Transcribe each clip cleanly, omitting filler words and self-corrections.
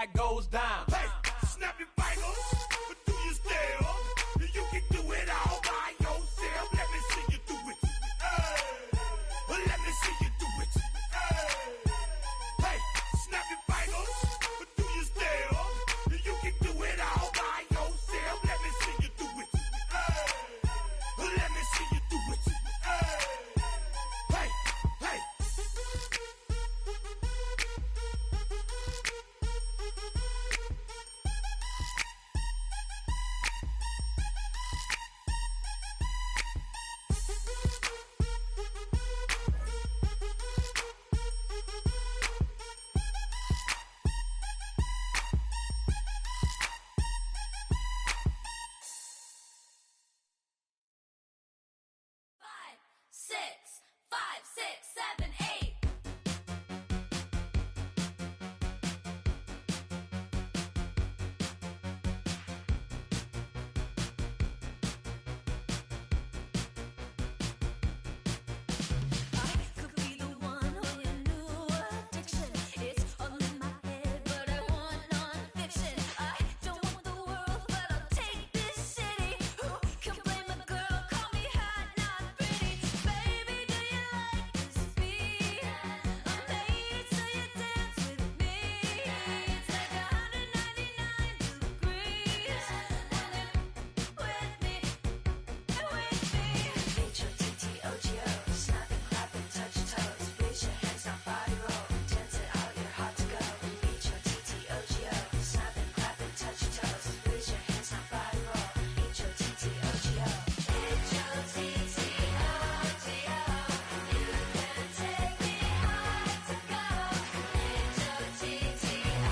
that goes down. Hey, snap your fingers, but do you still? You can do it all by yourself. Let me see you do it. Hey, let me see you do it. Hey, snap your fingers, but do you still? You can do it all by yourself. Let me see you do it. Hey, let me see you do it. Hey, hey. Five, six, seven, eight. I could be the one on your new addiction. It's all in my head, but I want non-fiction. I don't want the world, but I'll take this city. Who can blame a girl? Call me hot, not pretty. Baby, do you like this beat? I'm made so you dance with me. It's like 199 degrees when you're with me, H-O-T-T-O-G-O, snap and clap and touch toes. Raise your hands, now body roll. Dance it out, you're hot to go. H-O-T-T-O-G-O, snap and clap and touch toes. Raise your hands, now body roll. H-O-T-T-O-G-O, H-O-T-T-O-G-O. You can take me high to go. H-O-T-T-O-G-O,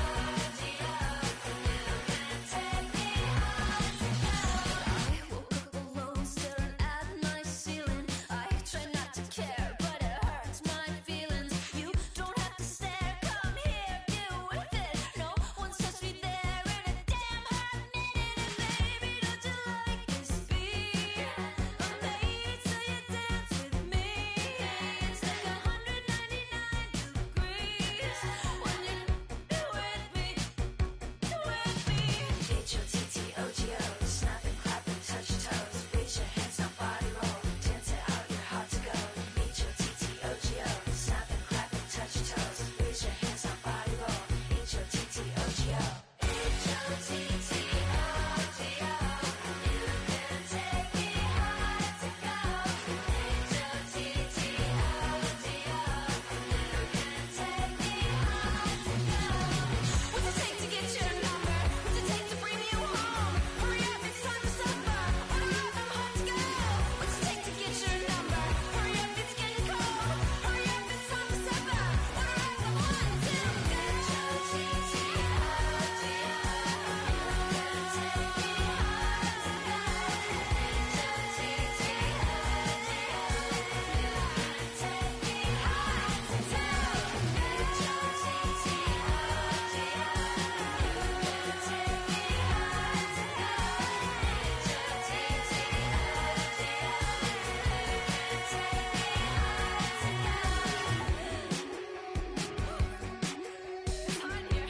you can take me high to go. I woke up alone, staring at my ceiling. I try not to care, but it hurts my feelings. You don't have to stare, come here, get with it. No one's touched me there in a damn hot minute. And baby, don't you like this beat? I'm made so you dance with me. It's like 199 degrees when you're with me, H-O-T-T-O-G-O, snap and clap and touch toes. Raise your hands, now body roll. Dance it out, you're hot to go. H-O-T-T-O-G-O, snap and clap and touch toes. Raise your hands, now body roll. H-O-T-T-O-G-O, H-O-T-T-O-G-O. You can take me high to go. H-O-T-T-O-G-O. You can take me high to go. What's it take to get your number? What's it take to bring you home? Hurry up, it's time for supper. Order up, I'm hot to go. What's it take to get your number? Hurry up, it's getting cold. Hurry up, it's time for supper. Order up, I'm hot to go. It's hot here.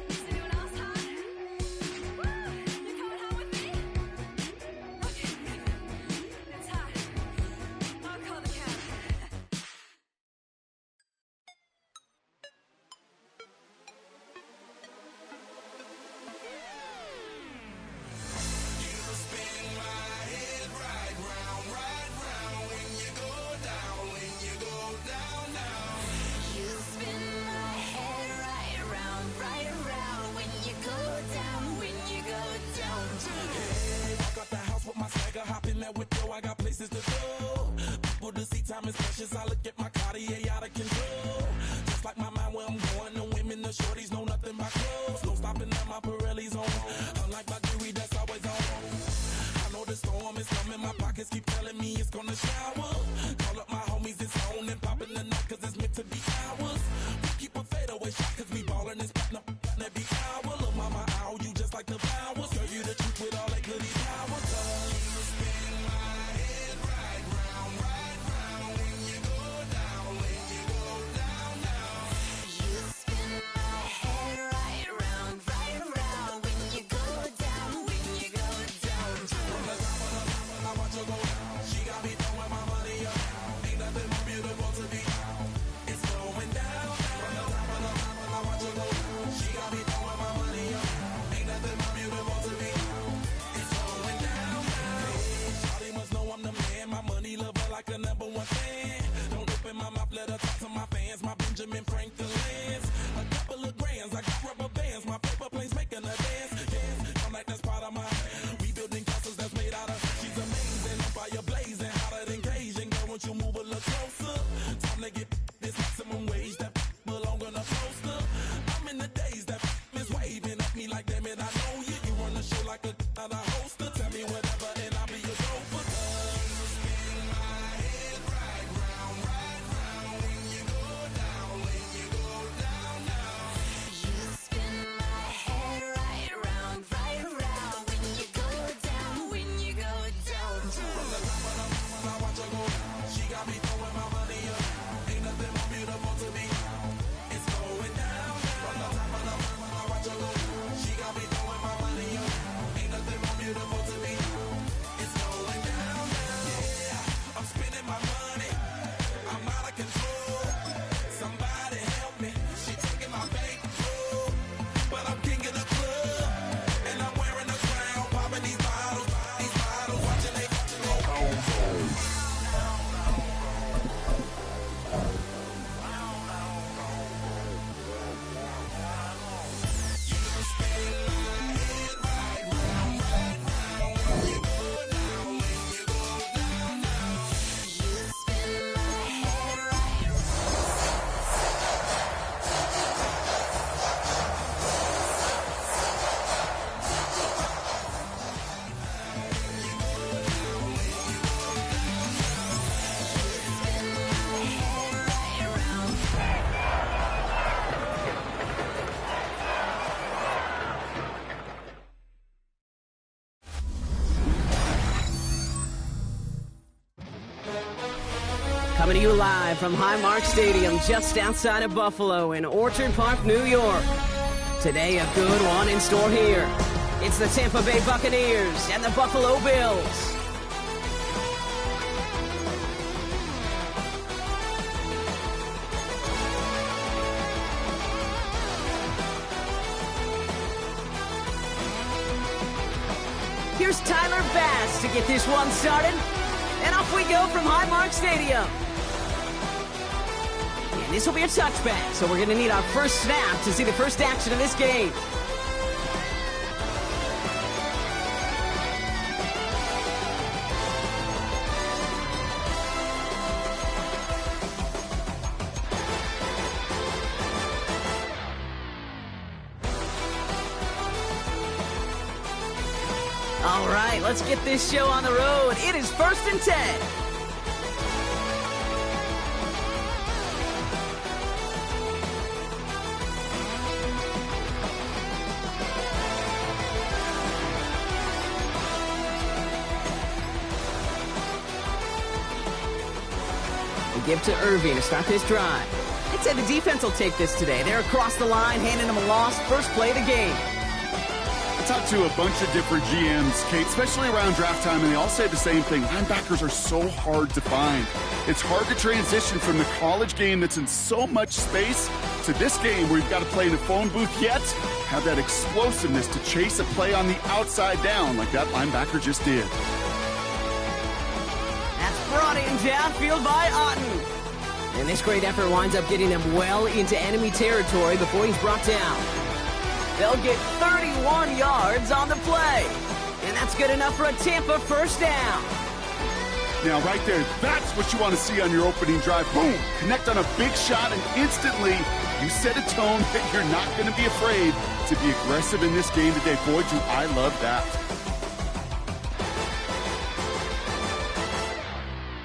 Is anyone else hot? Woo! You coming home with me? Okay. It's hot. I'll call the cab. You spin my head right round when you go down, down. You spin my head right around when you go down, Hey, walk out the house with my swagger, hop in that window, I got places to go. People to see, time is precious, I look at my Cartier out of control. Just like my mind where I'm going, the women, the shorties know nothing but clothes. No stopping at my Pirelli's on, unlike my jewelry that's always on. I know the storm is coming, my pockets keep telling me it's gonna shower. Call up my homies, it's on and popping the night cause it's meant to be ours. We keep a fadeaway shot cause we ballin' and spittin' up every hour. Look mama, ow, you just like the flowers. Girl, you the truth with all that goody power. You spin my head right round when you go down. Coming to you live from Highmark Stadium just outside of Buffalo in Orchard Park, New York. Today, a good one in store here. It's the Tampa Bay Buccaneers and the Buffalo Bills. Here's Tyler Bass to get this one started. And off we go from Highmark Stadium. And this will be a touchback, so we're going to need our first snap to see the first action of this game. All right, let's get this show on the road. It is 1st and 10. We give to Irving to start this drive. I'd say the defense will take this today. They're across the line, handing them a loss. First play of the game. I talked to a bunch of different GMs, Kate, especially around draft time, and they all say the same thing. Linebackers are so hard to find. It's hard to transition from the college game that's in so much space to this game where you've got to play in a phone booth, yet have that explosiveness to chase a play on the outside down like that linebacker just did. That's brought in downfield by Otten. And this great effort winds up getting him well into enemy territory before he's brought down. They'll get 31 yards on the play. And that's good enough for a Tampa first down. Now, right there, that's what you want to see on your opening drive. Boom! Connect on a big shot, and instantly you set a tone that you're not going to be afraid to be aggressive in this game today. Boy, do I love that.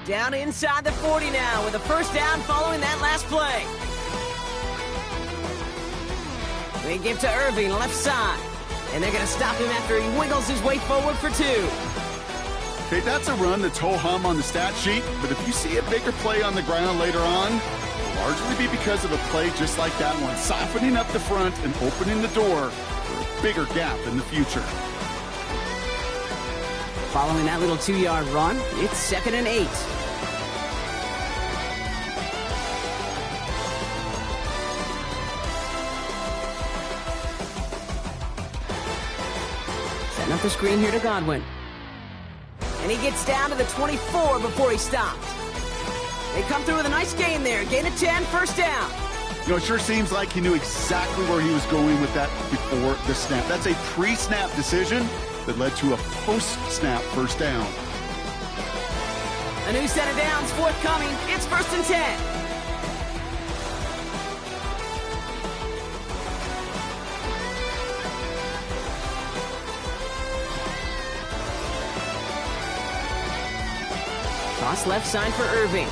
Down inside the 40 now with a first down following that last play. They give to Irving, left side. And they're going to stop him after he wiggles his way forward for 2. Okay, that's a run that's ho-hum on the stat sheet, but if you see a bigger play on the ground later on, it'll largely be because of a play just like that one, softening up the front and opening the door for a bigger gap in the future. Following that little 2-yard run, it's 2nd and 8. Setting up the screen here to Godwin. And he gets down to the 24 before he stopped. They come through with a nice gain there. Gain of 10, first down. You know, it sure seems like he knew exactly where he was going with that before the snap. That's a pre-snap decision that led to a post-snap first down. A new set of downs forthcoming. It's 1st and 10. Toss left side for Irving.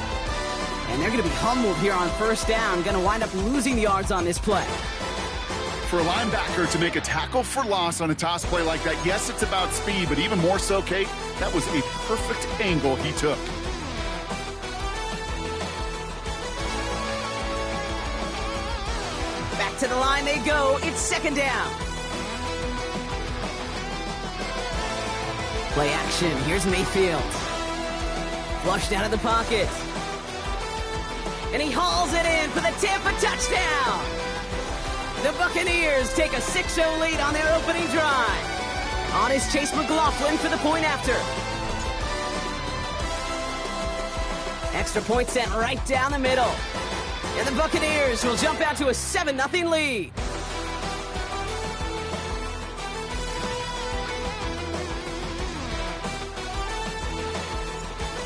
And they're going to be humbled here on first down. Going to wind up losing yards on this play. For a linebacker to make a tackle for loss on a toss play like that, yes, it's about speed, but even more so, Kate, that was a perfect angle he took. Back to the line they go. It's 2nd down. Play action. Here's Mayfield. Flushed out of the pocket. And he hauls it in for the Tampa touchdown. The Buccaneers take a 6-0 lead on their opening drive. On is Chase McLaughlin for the point after. Extra point sent right down the middle. And the Buccaneers will jump out to a 7-0 lead.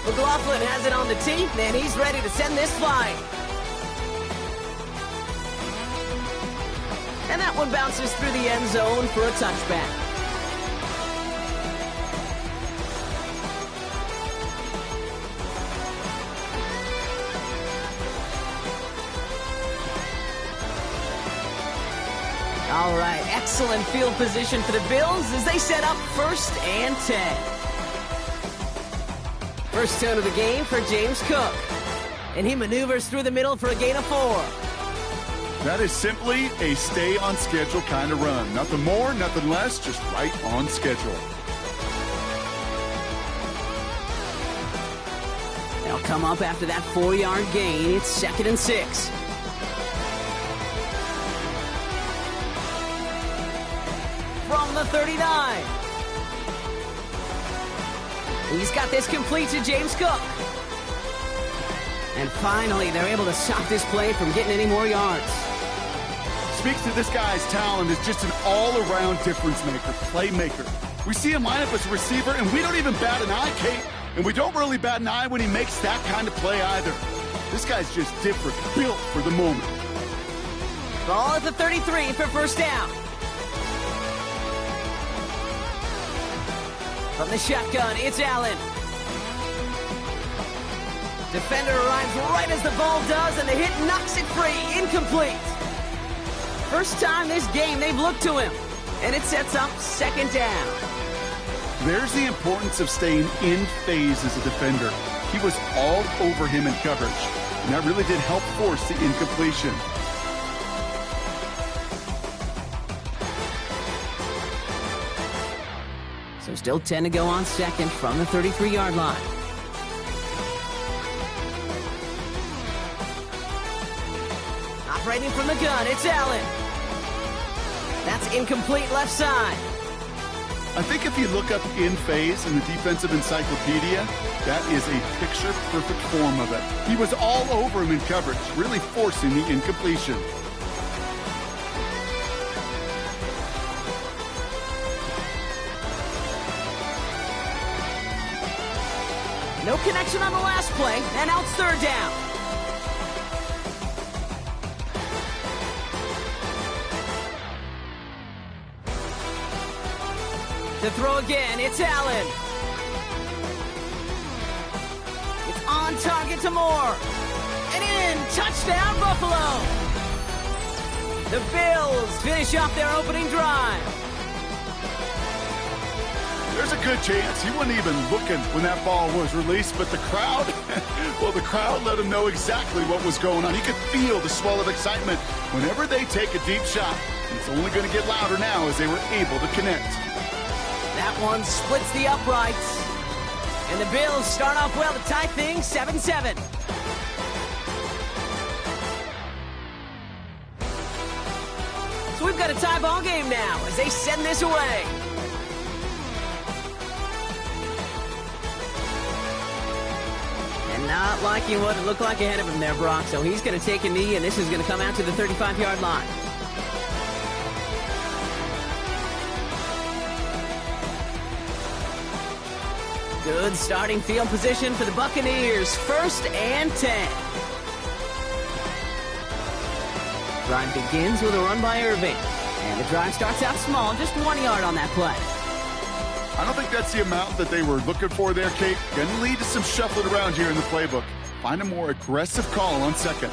McLaughlin has it on the tee, and he's ready to send this flying. And that one bounces through the end zone for a touchback. All right, excellent field position for the Bills as they set up 1st and 10. First tone of the game for James Cook. And he maneuvers through the middle for a gain of 4. That is simply a stay on schedule kind of run. Nothing more, nothing less, just right on schedule. They'll come up after that 4-yard gain. It's 2nd and 6. From the 39. He's got this complete to James Cook. And finally, they're able to stop this play from getting any more yards. Speaks to this guy's talent as just an all-around difference maker, playmaker. We see him line up as a receiver, and we don't even bat an eye, Kate. And we don't really bat an eye when he makes that kind of play either. This guy's just different, built for the moment. Ball at the 33 for first down. From the shotgun, it's Allen. Defender arrives right as the ball does, and the hit knocks it free. Incomplete. First time this game they've looked to him, and it sets up 2nd down. There's the importance of staying in phase as a defender. He was all over him in coverage, and that really did help force the incompletion. So still 10 to go on 2nd from the 33-yard line. Operating from the gun, it's Allen. That's incomplete left side. I think if you look up in phase in the defensive encyclopedia, that is a picture-perfect form of it. He was all over him in coverage, really forcing the incompletion. No connection on the last play, and now it's 3rd down. To throw again, it's Allen. It's on target to Moore. And in, touchdown Buffalo. The Bills finish off their opening drive. There's a good chance he wasn't even looking when that ball was released, but the crowd, well, the crowd let him know exactly what was going on. He could feel the swell of excitement whenever they take a deep shot. And it's only going to get louder now as they were able to connect. That one splits the uprights. And the Bills start off well to tie things 7-7. So we've got a tie ball game now as they send this away. And not liking what it looked like ahead of him there, Brock. So he's going to take a knee, and this is going to come out to the 35-yard line. Good starting field position for the Buccaneers. 1st and 10. Drive begins with a run by Irving. And the drive starts out small, just 1 yard on that play. I don't think that's the amount that they were looking for there, Kate. Going to lead to some shuffling around here in the playbook. Find a more aggressive call on 2nd.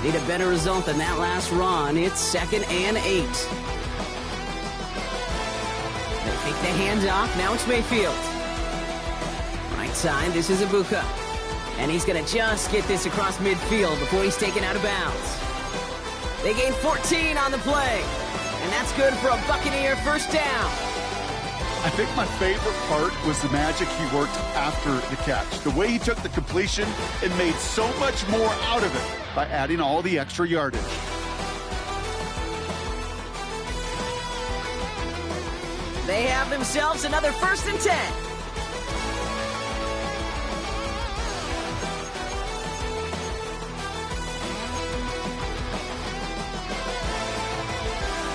Need a better result than that last run. It's 2nd and 8. They take the hands off. Now it's Mayfield. Right side, this is Ibuka. And he's going to just get this across midfield before he's taken out of bounds. They gain 14 on the play. And that's good for a Buccaneer 1st down. I think my favorite part was the magic he worked after the catch. The way he took the completion and made so much more out of it by adding all the extra yardage. They have themselves another 1st and 10.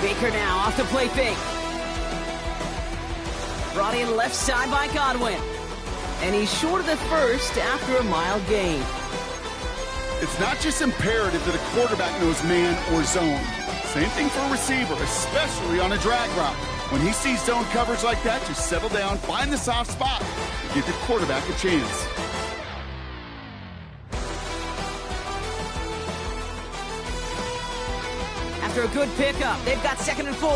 Baker now off to play fake. Brought in left side by Godwin. And he's short of the 1st after a mile gain. It's not just imperative that a quarterback knows man or zone. Same thing for a receiver, especially on a drag route. When he sees zone coverage like that, just settle down, find the soft spot, and give your quarterback a chance. after a good pickup. They've got 2nd and 4.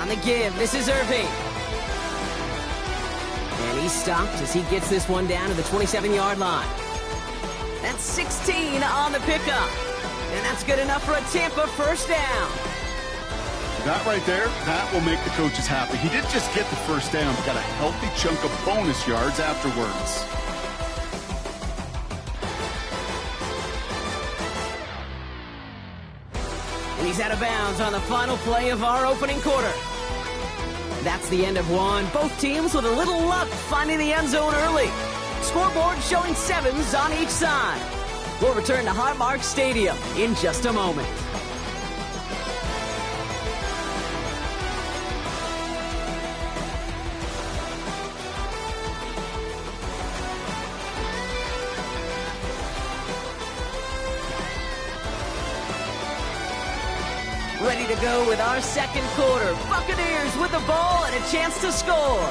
On the give, this is Irving. And he's stopped as he gets this one down to the 27-yard line. That's 16 on the pickup. And that's good enough for a Tampa first down. That right there, that will make the coaches happy. He didn't just get the first down, but got a healthy chunk of bonus yards afterwards. And he's out of bounds on the final play of our opening quarter. That's the end of one. Both teams with a little luck finding the end zone early. Scoreboard showing 7s on each side. We'll return to Highmark Stadium in just a moment. Ready to go with our second quarter. Buccaneers with the ball and a chance to score.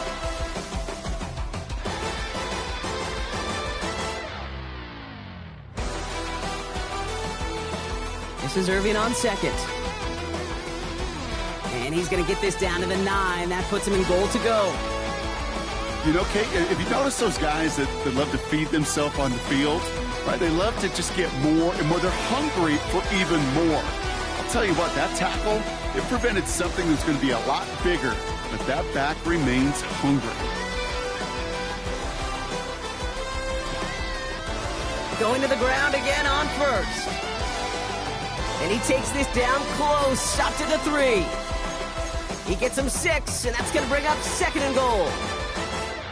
This is Irving on 2nd. And he's going to get this down to the 9. That puts him in goal to go. You know, Kate, if you notice those guys that love to feed themselves on the field, right? They love to just get more and more. They're hungry for even more. I'll tell you what, that tackle, it prevented something that's going to be a lot bigger, but that back remains hungry. Going to the ground again on 1st. And he takes this down close, stopped at the 3. He gets him 6, and that's going to bring up 2nd and goal.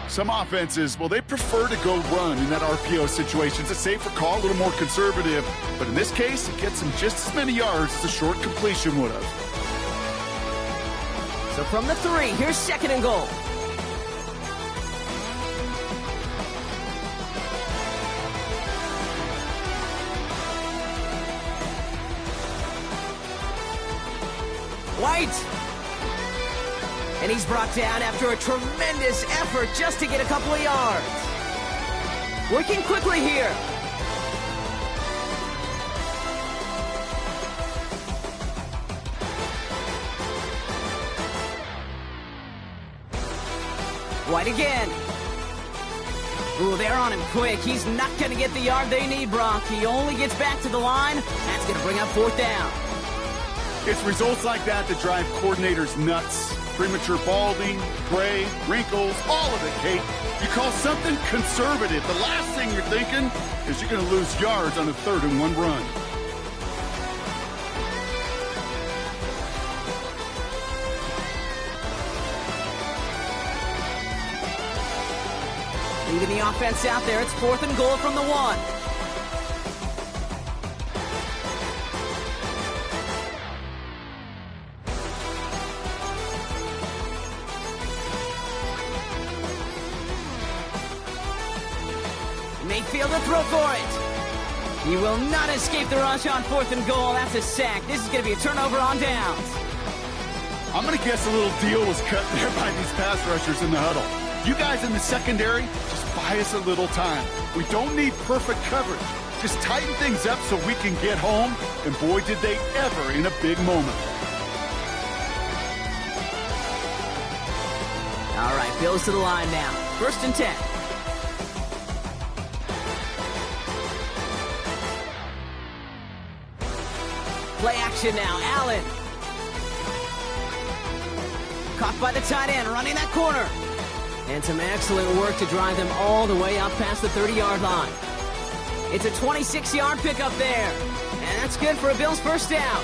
Some offenses, well, they prefer to go run in that RPO situation. It's a safer call, a little more conservative. But in this case, it gets him just as many yards as a short completion would have. So from the 3, here's 2nd and goal. White. And he's brought down after a tremendous effort just to get a couple of yards. Working quickly here. White again. Ooh, they're on him quick. He's not going to get the yard they need, Brock. He only gets back to the line. That's going to bring up 4th down. It's results like that that drive coordinators nuts. Premature balding, gray, wrinkles, all of it, Kate. You call something conservative. The last thing you're thinking is you're going to lose yards on a 3rd and 1 run. Leading the offense out there, it's 4th and goal from the 1. Mayfield to throw for it. He will not escape the rush on 4th and goal. That's a sack. This is going to be a turnover on downs. I'm going to guess a little deal was cut there by these pass rushers in the huddle. You guys in the secondary, just buy us a little time. We don't need perfect coverage. Just tighten things up so we can get home. And boy, did they ever in a big moment. All right, Bills to the line now. 1st and 10. Play action now, Allen. Caught by the tight end, running that corner. And some excellent work to drive them all the way up past the 30-yard line. It's a 26-yard pickup there. And that's good for a Bills first down.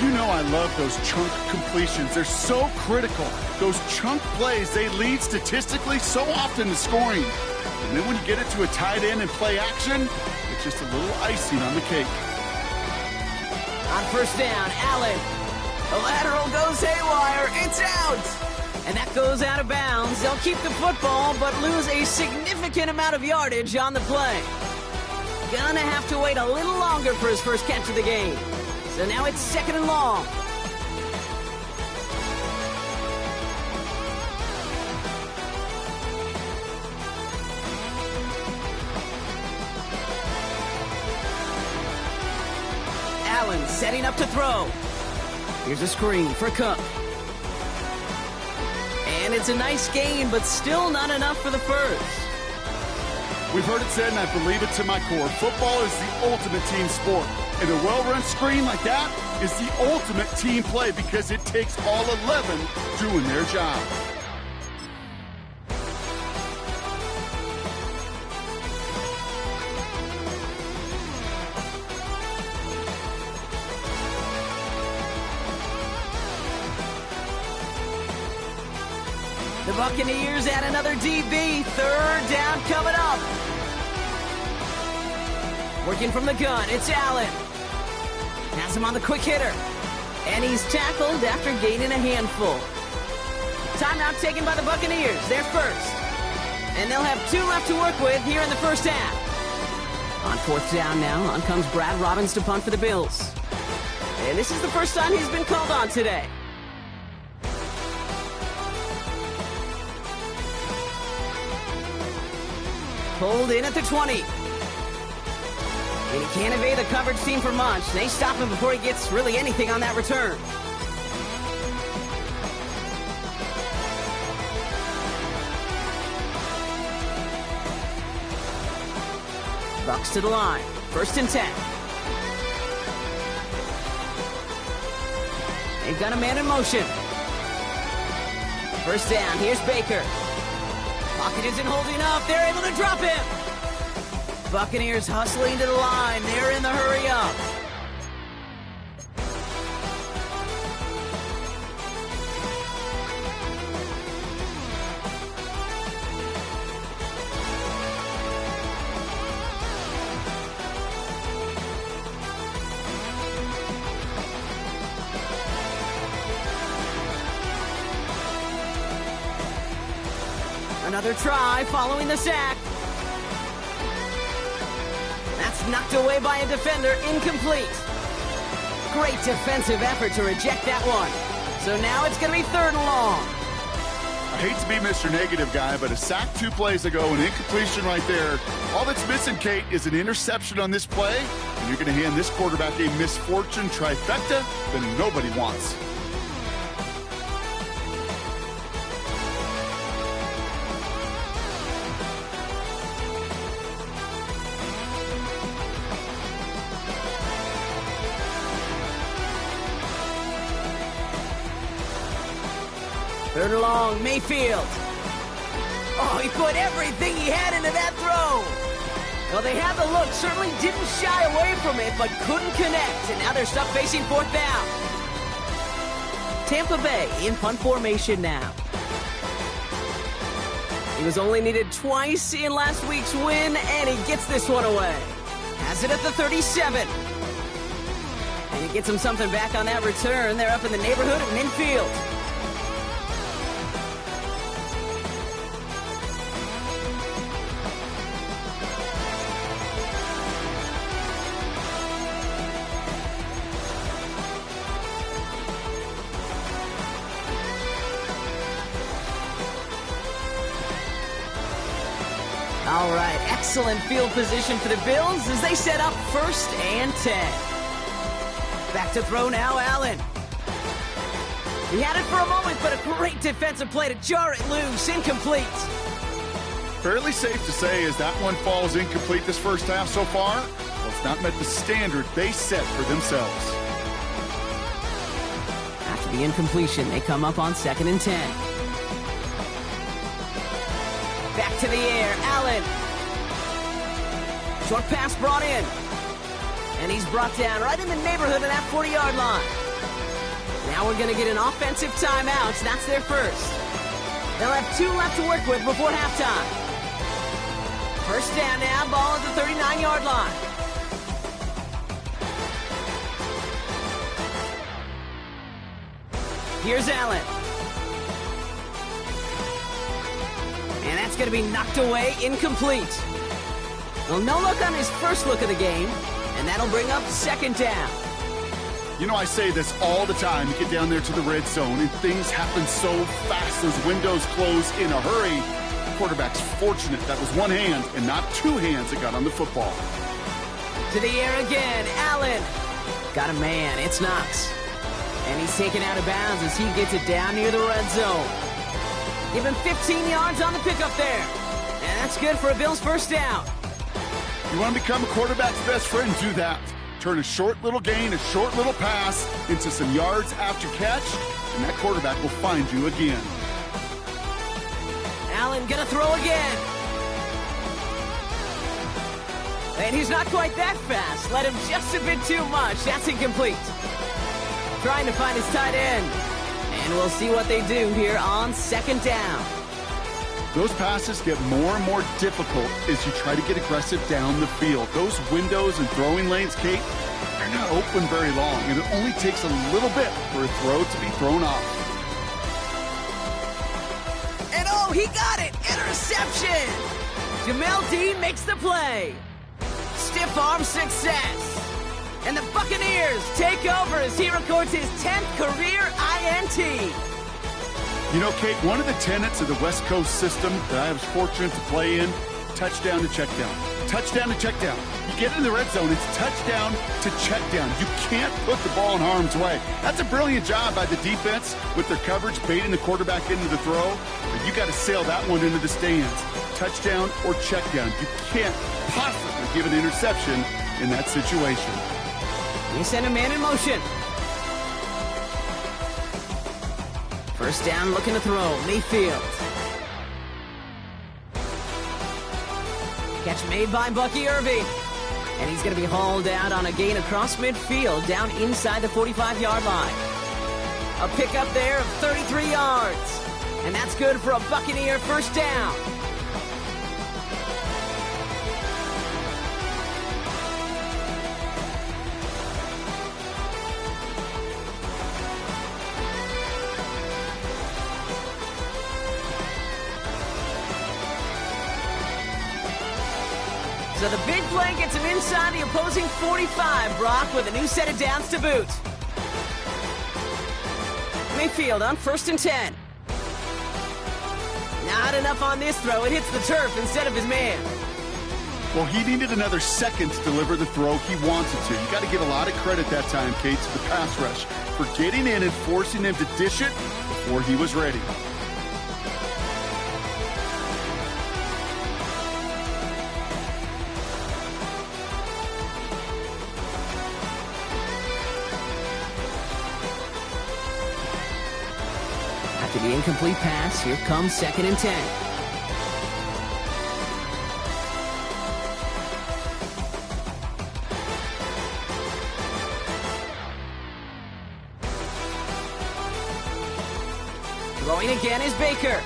You know I love those chunk completions. They're so critical. Those chunk plays, they lead statistically so often to scoring. And then when you get it to a tight end and play action, it's just a little icing on the cake. On 1st down, Allen. The lateral goes haywire. It's out. And that goes out of bounds. They'll keep the football, but lose a significant amount of yardage on the play. Gonna have to wait a little longer for his first catch of the game. So now it's 2nd and long. Allen setting up to throw. Here's a screen for Cook. And it's a nice gain, but still not enough for the first. We've heard it said, and I believe it to my core, football is the ultimate team sport. And a well-run screen like that is the ultimate team play because it takes all 11 doing their job. The Buccaneers add another DB. Third down coming up. Working from the gun, it's Allen. Has him on the quick hitter. And he's tackled after gaining a handful. Timeout taken by the Buccaneers. They're first. And they'll have 2 left to work with here in the first half. On fourth down now, on comes Brad Robbins to punt for the Bills. And this is the first time he's been called on today. Pulled in at the 20. And he can't evade the coverage team for much. They stop him before he gets really anything on that return. Bucks to the line. First and 10. They've got a man in motion. First down. Here's Baker. Pocket isn't holding up. They're able to drop him. Buccaneers hustling to the line. They're in the hurry up. Another try following the sack. That's knocked away by a defender, incomplete. Great defensive effort to reject that one. So now it's going to be third and long. I hate to be Mr. Negative guy, but a sack 2 plays ago, an incompletion right there. All that's missing, Kate, is an interception on this play, and you're going to hand this quarterback a misfortune trifecta that nobody wants. Third and long, Mayfield. Oh, he put everything he had into that throw. Well, they had the look, certainly didn't shy away from it, but couldn't connect, and now they're stuck facing fourth down. Tampa Bay in punt formation now. He was only needed twice in last week's win, and he gets this one away. Has it at the 37. And he gets him something back on that return. They're up in the neighborhood of midfield. All right, excellent field position for the Bills as they set up first and 10. Back to throw now, Allen. He had it for a moment, but a great defensive play to jar it loose, incomplete. Fairly safe to say as that one falls incomplete this first half so far, well, it's not met the standard they set for themselves. After the incompletion, they come up on second and 10. Back to the air, Allen. Short pass brought in. And he's brought down right in the neighborhood of that 40-yard line. Now we're going to get an offensive timeout. That's their first. They'll have 2 left to work with before halftime. First down now, ball at the 39-yard line. Here's Allen. And that's going to be knocked away, incomplete. Well, no look on his first look of the game, and that'll bring up second down. You know, I say this all the time. You get down there to the red zone, and things happen so fast. Those windows close in a hurry. The quarterback's fortunate that was one hand and not 2 hands that got on the football. To the air again, Allen. Got a man, it's Knox. And he's taken out of bounds as he gets it down near the red zone. Give him 15 yards on the pickup there. And that's good for a Bills first down. You want to become a quarterback's best friend? Do that. Turn a short little gain, a short little pass into some yards after catch, and that quarterback will find you again. Allen gonna throw again. And he's not quite that fast. Let him just a bit too much. That's incomplete. Trying to find his tight end. And we'll see what they do here on second down. Those passes get more and more difficult as you try to get aggressive down the field. Those windows and throwing lanes, Kate, they're not open very long, and it only takes a little bit for a throw to be thrown off. And oh, he got it! Interception! Jamel Dean makes the play. Stiff arm success. And the Buccaneers take over as he records his 10th career INT. You know, Kate, one of the tenets of the West Coast system that I was fortunate to play in, touchdown to check down. Touchdown to check down. You get in the red zone, it's touchdown to check down. You can't put the ball in harm's way. That's a brilliant job by the defense with their coverage, baiting the quarterback into the throw. But you got to sail that one into the stands. Touchdown or check down. You can't possibly give an interception in that situation. They send a man in motion. First down, looking to throw. Mayfield. Catch made by Bucky Irving. And he's going to be hauled out on a gain across midfield, down inside the 45-yard line. A pickup there of 33 yards. And that's good for a Buccaneer first down. So the big play gets him inside the opposing 45, Brock, with a new set of downs to boot. Mayfield on 1st and 10. Not enough on this throw. It hits the turf instead of his man. Well, he needed another second to deliver the throw he wanted to. You got to give a lot of credit that time, Kate, to the pass rush for getting in and forcing him to dish it before he was ready. After the incomplete pass, here comes 2nd and 10. Throwing again is Baker.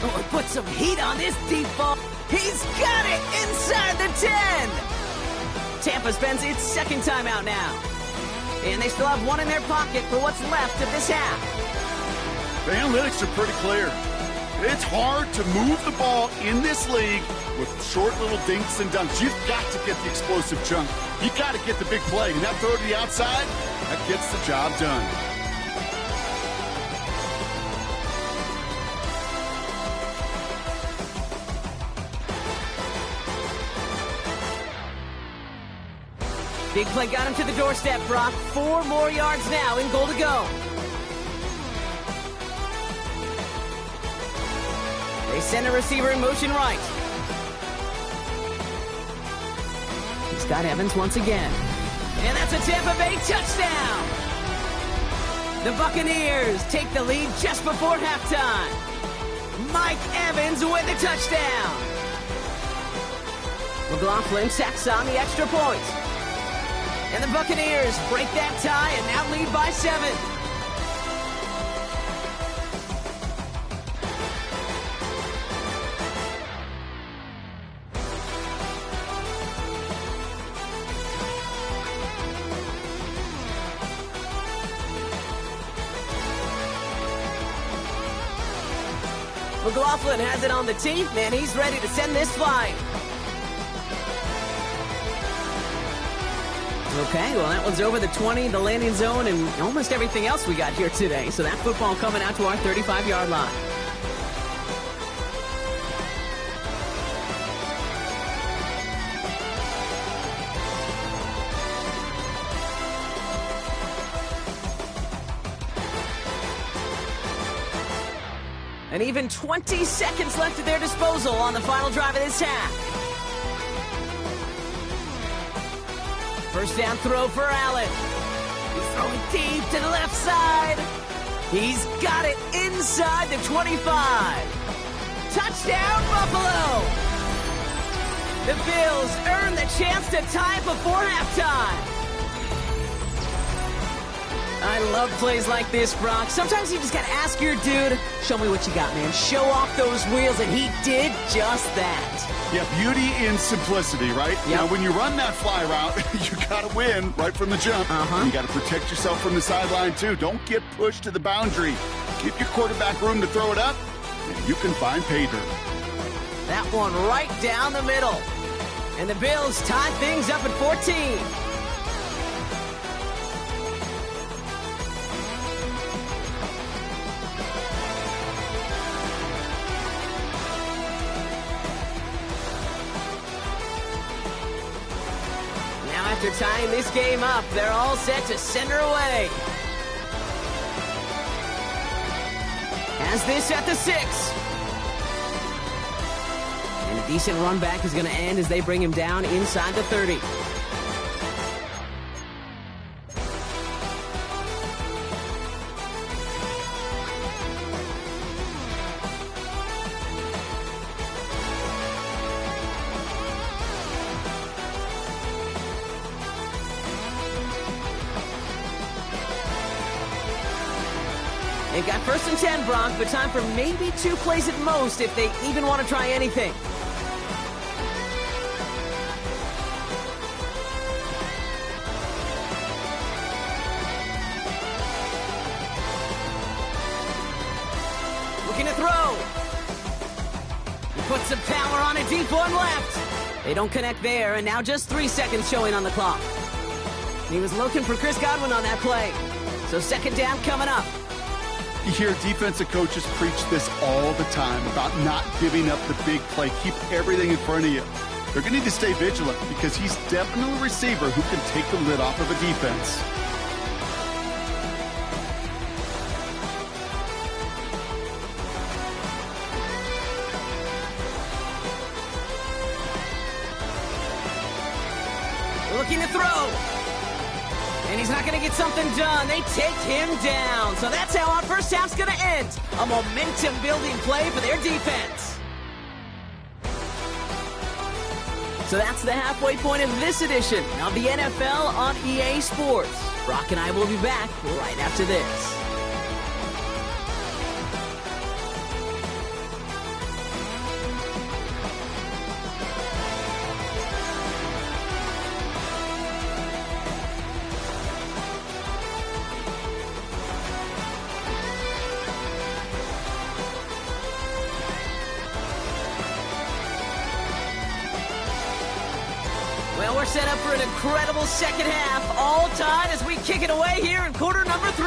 Oh, put some heat on this deep ball. He's got it inside the 10. Tampa spends its second timeout now. And they still have one in their pocket for what's left of this half. The analytics are pretty clear. It's hard to move the ball in this league with short little dinks and dunks. You've got to get the explosive chunk. You've got to get the big play. And that throw to the outside, that gets the job done. Big play got him to the doorstep, Brock. 4 more yards now in goal to go. They send a receiver in motion right. He's got Evans once again. And that's a Tampa Bay touchdown! The Buccaneers take the lead just before halftime. Mike Evans with the touchdown. McLaughlin sacks on the extra point. And the Buccaneers break that tie and now lead by 7. McLaughlin has it on the teeth, and he's ready to send this flying. Okay, well, that one's over the 20, the landing zone, and almost everything else we got here today. So that football coming out to our 35-yard line. And even 20 seconds left at their disposal on the final drive of this half. First down throw for Allen. He's throwing deep to the left side. He's got it inside the 25. Touchdown, Buffalo! The Bills earn the chance to tie before halftime. I love plays like this, Brock. Sometimes you just gotta ask your dude, show me what you got, man. Show off those wheels, and he did just that. Yeah, beauty in simplicity, right? Yep. Now, when you run that fly route, you gotta win right from the jump. You gotta protect yourself from the sideline, too. Don't get pushed to the boundary. Give your quarterback room to throw it up, and you can find pay dirt. That one right down the middle. And the Bills tie things up at 14. After tying this game up, they're all set to send her away. Has this at the 6. And a decent run back is going to end as they bring him down inside the 30. They've got 1st and 10, Brock, but time for maybe 2 plays at most if they even want to try anything. Looking to throw. He puts some power on a deep one left. They don't connect there, and now just 3 seconds showing on the clock. He was looking for Chris Godwin on that play. So 2nd down coming up. You hear defensive coaches preach this all the time about not giving up the big play. Keep everything in front of you. They're going to need to stay vigilant because he's definitely a receiver who can take the lid off of a defense. Looking to throw. And he's not going to get something done. They take him down. So that's how our first half's going to end. A momentum-building play for their defense. So that's the halfway point of this edition of the NFL on EA Sports. Brock and I will be back right after this. Well, we're set up for an incredible second half, all tied as we kick it away here in quarter number 3.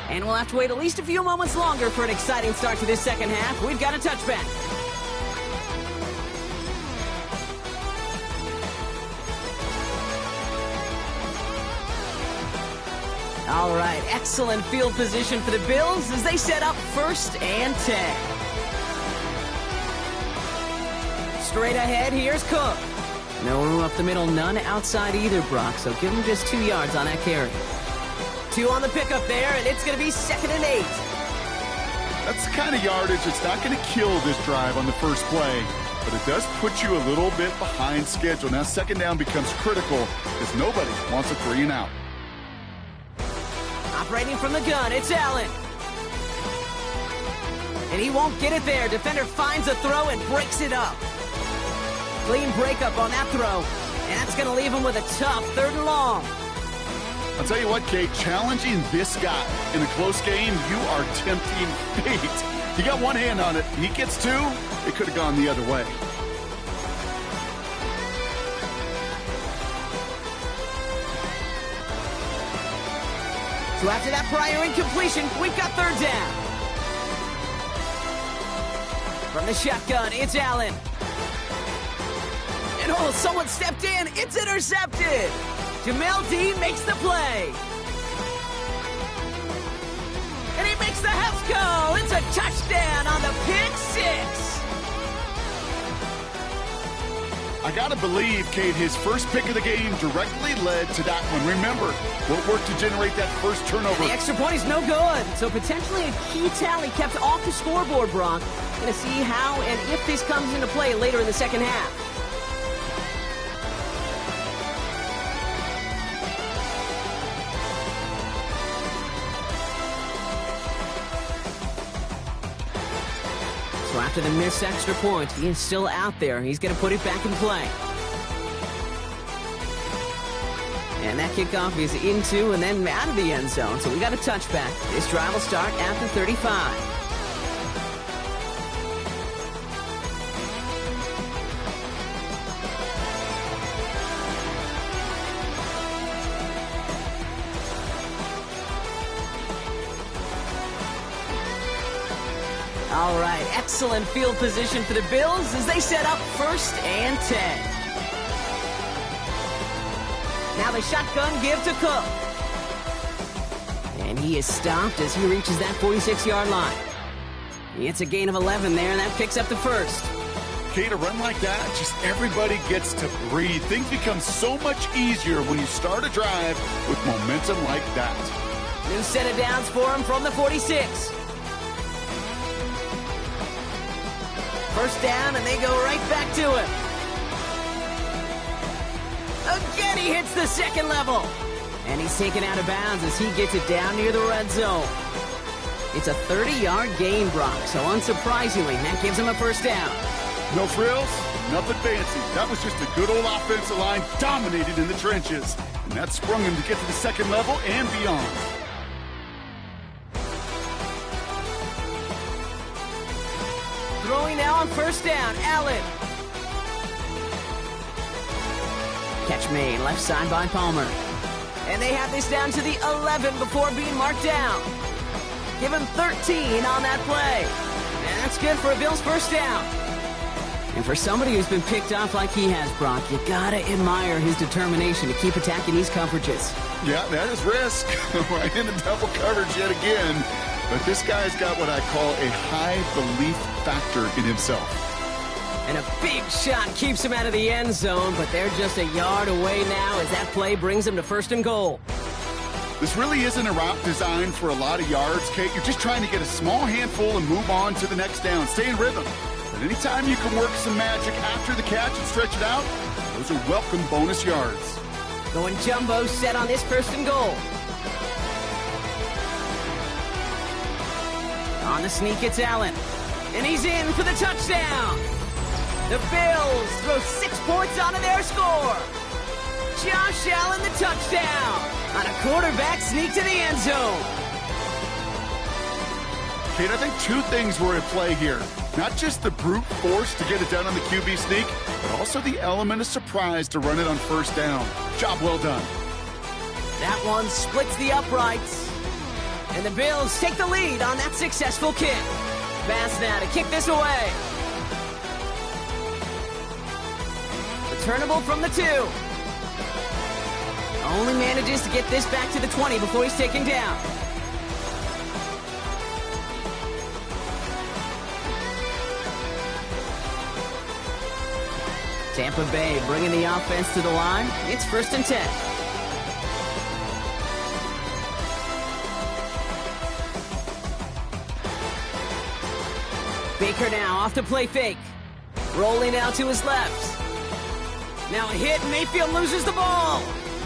And we'll have to wait at least a few moments longer for an exciting start to this second half. We've got a touchback. All right, excellent field position for the Bills as they set up 1st and 10. Straight ahead, here's Cook. No room up the middle, none outside either, Brock, so give him just 2 yards on that carry. 2 on the pickup there, and it's going to be 2nd and 8. That's the kind of yardage that's not going to kill this drive on the first play, but it does put you a little bit behind schedule. Now 2nd down becomes critical because nobody wants a 3 and out. Operating from the gun, it's Allen. And he won't get it there. Defender finds a throw and breaks it up. Clean breakup on that throw. And that's going to leave him with a tough 3rd and long. I'll tell you what, Kate, challenging this guy in a close game, you are tempting fate. He got one hand on it. He gets 2. It could have gone the other way. So after that prior incompletion, we've got 3rd down. From the shotgun, it's Allen. And oh, someone stepped in. It's intercepted. Jamel Dean makes the play. And he makes the house go a touchdown on the pick six. I gotta believe, Kate, his first pick of the game directly led to that one. Remember, what worked to generate that first turnover? The extra point is no good, so potentially a key tally kept off the scoreboard, Brock. Gonna see how and if this comes into play later in the second half. So after the missed extra point, he is still out there. He's going to put it back in play. And that kickoff is into and then out of the end zone. So we got a touchback. This drive will start at the 35. All right, excellent field position for the Bills as they set up 1st and 10. Now the shotgun give to Cook. And he is stopped as he reaches that 46-yard line. It's a gain of 11 there, and that picks up the first. Kate, a run like that, just everybody gets to breathe. Things become so much easier when you start a drive with momentum like that. New set of downs for him from the 46. First down, and they go right back to him. Again, he hits the second level. And he's taken out of bounds as he gets it down near the red zone. It's a 30-yard gain, Brock, so unsurprisingly, that gives him a first down. No frills, nothing fancy. That was just a good old offensive line dominated in the trenches. And that sprung him to get to the second level and beyond. Throwing now on first down, Allen. Catch made, left side by Palmer. And they have this down to the 11 before being marked down. Give him 13 on that play. And that's good for a Bills first down. And for somebody who's been picked off like he has, Brock, you gotta admire his determination to keep attacking these coverages. Yeah, that is risk. Right into double coverage yet again. But this guy's got what I call a high belief factor in himself. And a big shot keeps him out of the end zone, but they're just a yard away now as that play brings them to 1st and goal. This really isn't a route designed for a lot of yards, Kate. You're just trying to get a small handful and move on to the next down. Stay in rhythm. But anytime you can work some magic after the catch and stretch it out, those are welcome bonus yards. Going jumbo set on this 1st and goal. On the sneak, it's Allen. And he's in for the touchdown. The Bills throw 6 points onto their score. Josh Allen, the touchdown. On a quarterback sneak to the end zone. Kate, I think 2 things were at play here. Not just the brute force to get it done on the QB sneak, but also the element of surprise to run it on first down. Job well done. That one splits the uprights. And the Bills take the lead on that successful kick. Pass now to kick this away. Returnable from the 2. Only manages to get this back to the 20 before he's taken down. Tampa Bay bringing the offense to the line. It's 1st and 10. Baker now off the play fake. Rolling out to his left. Now a hit, Mayfield loses the ball.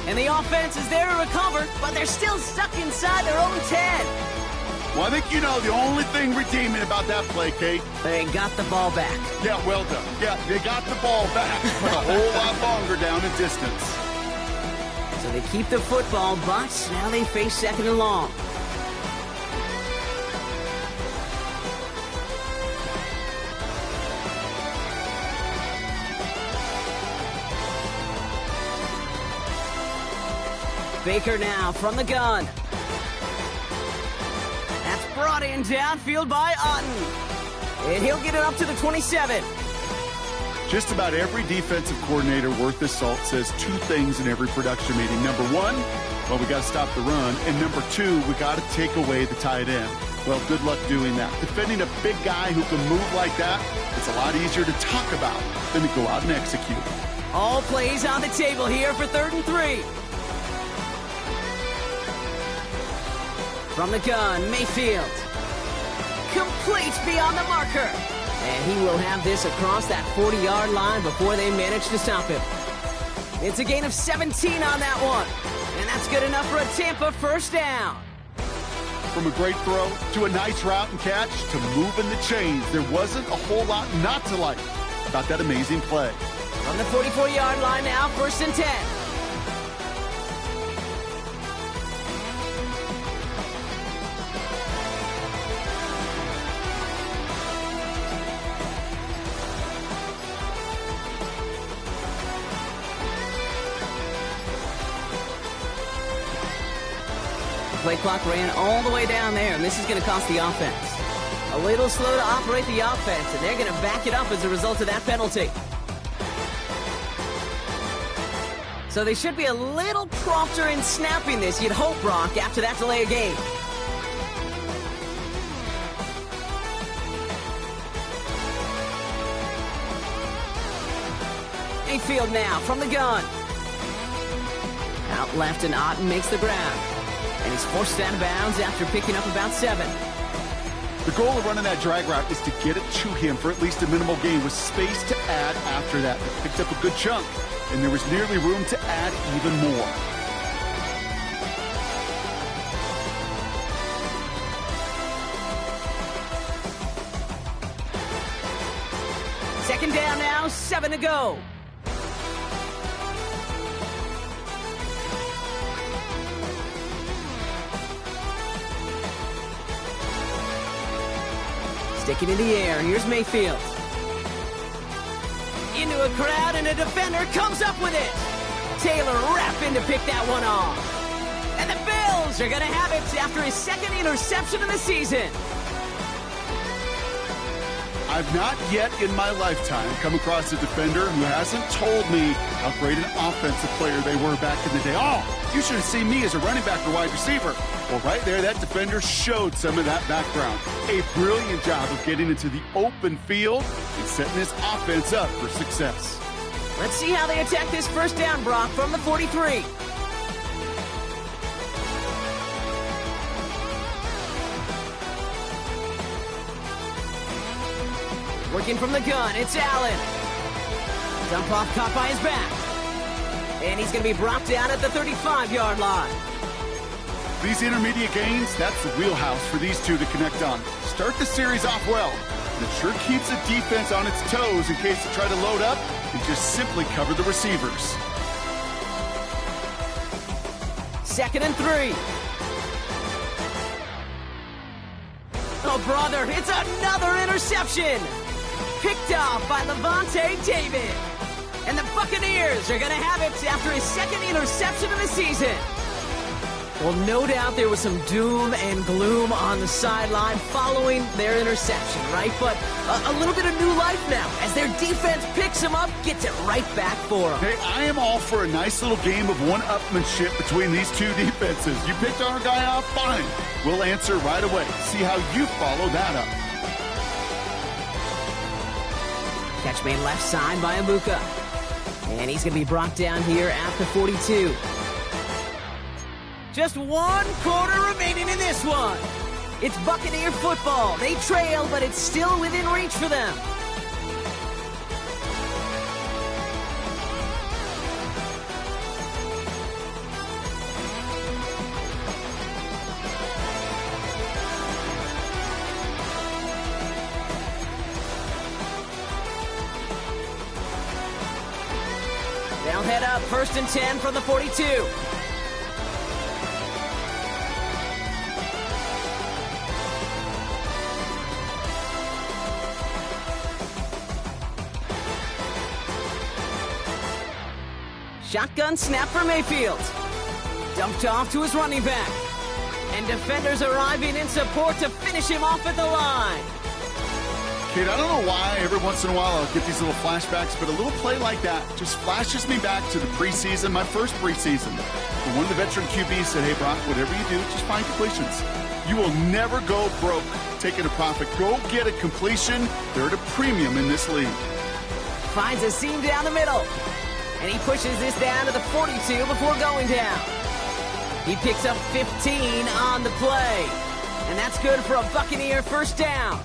And the offense is there to recover, but they're still stuck inside their own 10. Well, I think you know the only thing redeeming about that play, Kate. They got the ball back. Yeah, well done. Yeah, they got the ball back, but a whole lot longer down in distance. So they keep the football, but now they face 2nd and long. Baker now from the gun. That's brought in downfield by Otten. And he'll get it up to the 27. Just about every defensive coordinator worth his salt says 2 things in every production meeting. Number 1, well, we got to stop the run. And number 2, we got to take away the tight end. Well, good luck doing that. Defending a big guy who can move like that, it's a lot easier to talk about than to go out and execute. All plays on the table here for 3rd and 3. From the gun, Mayfield. Complete beyond the marker. And he will have this across that 40-yard line before they manage to stop him. It's a gain of 17 on that one. And that's good enough for a Tampa first down. From a great throw to a nice route and catch to moving the chains, there wasn't a whole lot not to like about that amazing play. From the 44-yard line now, 1st and 10. Play clock ran all the way down there, and this is going to cost the offense. A little slow to operate the offense, and they're going to back it up as a result of that penalty. So they should be a little prompter in snapping this, you'd hope, Brock, after that delay of game. Mayfield now from the gun. Out left, and Otten makes the grab. And he's forced out of bounds after picking up about 7. The goal of running that drag route is to get it to him for at least a minimal gain with space to add after that. They picked up a good chunk, and there was nearly room to add even more. Second down now, 7 to go. Sticking in the air, here's Mayfield. Into a crowd, and a defender comes up with it. Taylor rapping to pick that one off. And the Bills are going to have it after his 2nd interception of the season. I've not yet in my lifetime come across a defender who hasn't told me how great an offensive player they were back in the day. Oh, you should have seen me as a running back or wide receiver. Well, right there, that defender showed some of that background. A brilliant job of getting into the open field and setting his offense up for success. Let's see how they attack this first down, Brock, from the 43. Working from the gun, it's Allen. Dump off caught by his back. And he's going to be brought down at the 35-yard line. These intermediate gains, that's the wheelhouse for these two to connect on. Start the series off well. And it sure keeps the defense on its toes in case they try to load up and just simply cover the receivers. 2nd and 3. Oh, brother, it's another interception. Picked off by Levante David. And the Buccaneers are going to have it after his 2nd interception of the season. Well, no doubt there was some doom and gloom on the sideline following their interception, right? But a little bit of new life now as their defense picks them up, gets it right back for them. Hey, I am all for a nice little game of one-upmanship between these two defenses. You picked our guy off, fine. We'll answer right away. See how you follow that up. Catch made left side by Abuka. And he's going to be brought down here at the 42. Just 1 quarter remaining in this one. It's Buccaneer football. They trail, but it's still within reach for them. They'll head up 1st and 10 from the 42. Shotgun snap for Mayfield. Dumped off to his running back. And defenders arriving in support to finish him off at the line. Kate, I don't know why every once in a while I'll get these little flashbacks, but a little play like that just flashes me back to the preseason, my first preseason. When one of the veteran QBs said, hey, Brock, whatever you do, just find completions. You will never go broke taking a profit. Go get a completion. They're at a premium in this league. Finds a seam down the middle. And he pushes this down to the 42 before going down. He picks up 15 on the play. And that's good for a Buccaneer first down.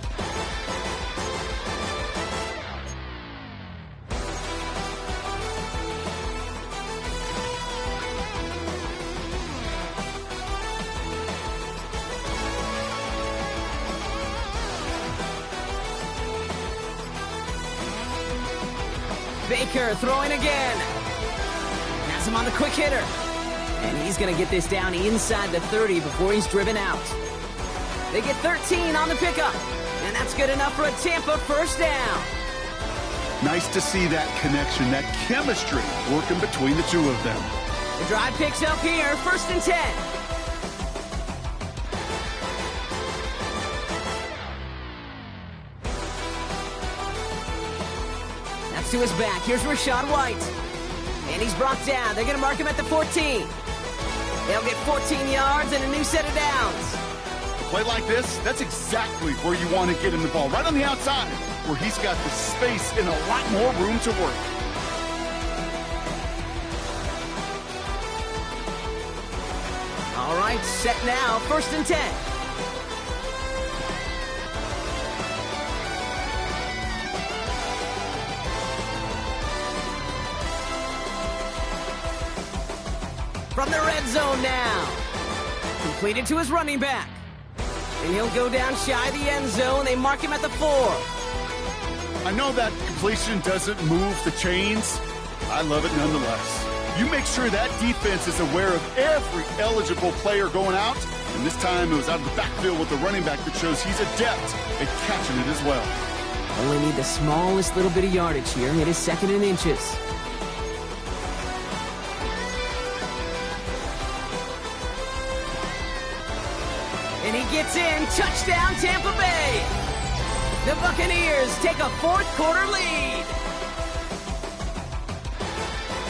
Baker throwing again. Has him on the quick hitter. And he's going to get this down inside the 30 before he's driven out. They get 13 on the pickup. And that's good enough for a Tampa first down. Nice to see that connection, that chemistry working between the two of them. The drive picks up here, 1st and 10. To his back. Here's Rachaad White. And he's brought down. They're going to mark him at the 14. They'll get 14 yards and a new set of downs. A play like this, that's exactly where you want to get him the ball. Right on the outside, where he's got the space and a lot more room to work. All right, set now. 1st and 10. From the red zone now. Completed to his running back. And he'll go down shy of the end zone. They mark him at the 4. I know that completion doesn't move the chains. I love it nonetheless. You make sure that defense is aware of every eligible player going out. And this time it was out of the backfield with the running back that shows he's adept at catching it as well. Only need the smallest little bit of yardage here. It is 2nd and inches. And he gets in. Touchdown, Tampa Bay. The Buccaneers take a 4th quarter lead.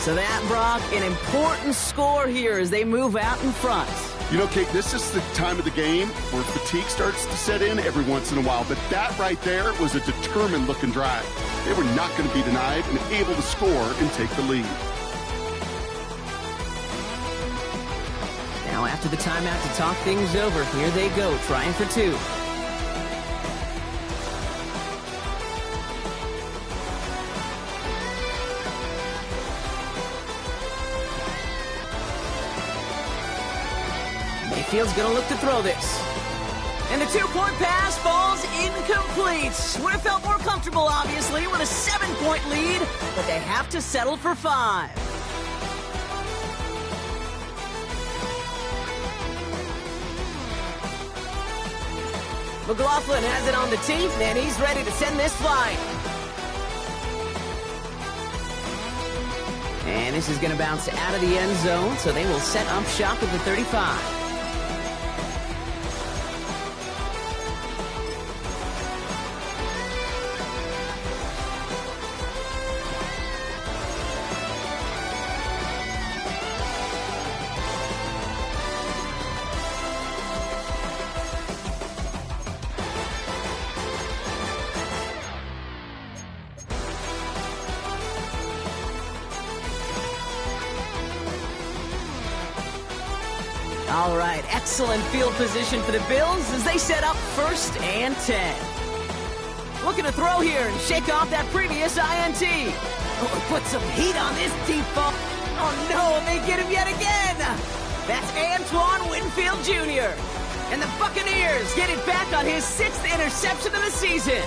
So that, Brock, an important score here as they move out in front. You know, Kate, this is the time of the game where fatigue starts to set in every once in a while. But that right there was a determined-looking drive. They were not going to be denied and able to score and take the lead. Now, after the timeout to talk things over, here they go, trying for 2. Mayfield's going to look to throw this. And the 2-point pass falls incomplete. Would have felt more comfortable, obviously, with a 7-point lead, but they have to settle for 5. McLaughlin has it on the tee, and he's ready to send this flying. And this is going to bounce out of the end zone, so they will set up shop at the 35. All right, excellent field position for the Bills as they set up 1st and 10. Looking to throw here and shake off that previous INT. Oh, put some heat on this deep ball. Oh no, they get him yet again. That's Antoine Winfield Jr. And the Buccaneers get it back on his 6th interception of the season.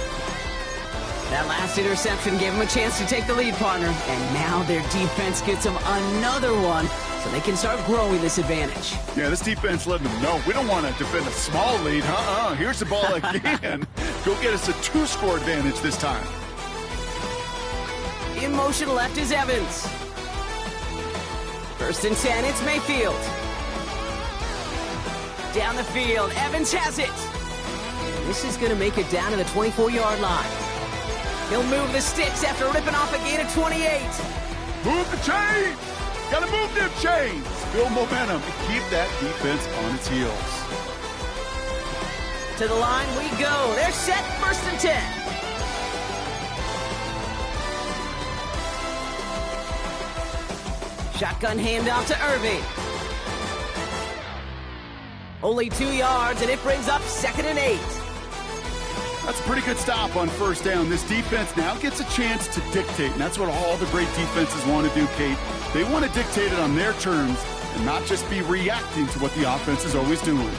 That last interception gave him a chance to take the lead, partner. And now their defense gets them another one, so they can start growing this advantage. Yeah, this defense letting them know we don't want to defend a small lead. Here's the ball again. Go get us a 2-score advantage this time. In motion left is Evans. 1st and 10, it's Mayfield. Down the field, Evans has it. And this is going to make it down to the 24-yard line. He'll move the sticks after ripping off a gain of 28. Move the chains! Gotta move them chains! Build momentum and keep that defense on its heels. To the line we go. They're set, 1st and 10. Shotgun handoff to Irving. Only 2 yards, and it brings up 2nd and 8. That's a pretty good stop on 1st down. This defense now gets a chance to dictate, and that's what all the great defenses want to do, Kate. They want to dictate it on their terms and not just be reacting to what the offense is always doing.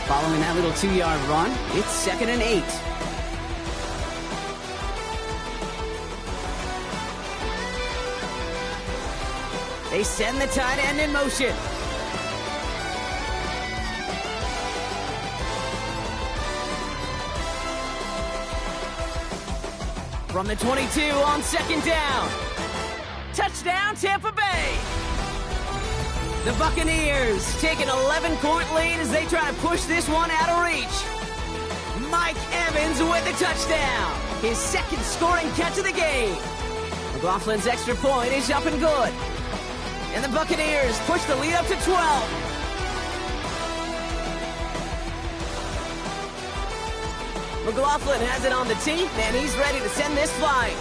Following that little 2-yard run, it's 2nd and 8. They send the tight end in motion. From the 22 on 2nd down. Touchdown, Tampa Bay. The Buccaneers take an 11-point lead as they try to push this one out of reach. Mike Evans with the touchdown. His 2nd scoring catch of the game. McLaughlin's extra point is up and good. And the Buccaneers push the lead up to 12. McLaughlin has it on the tee, and he's ready to send this flying.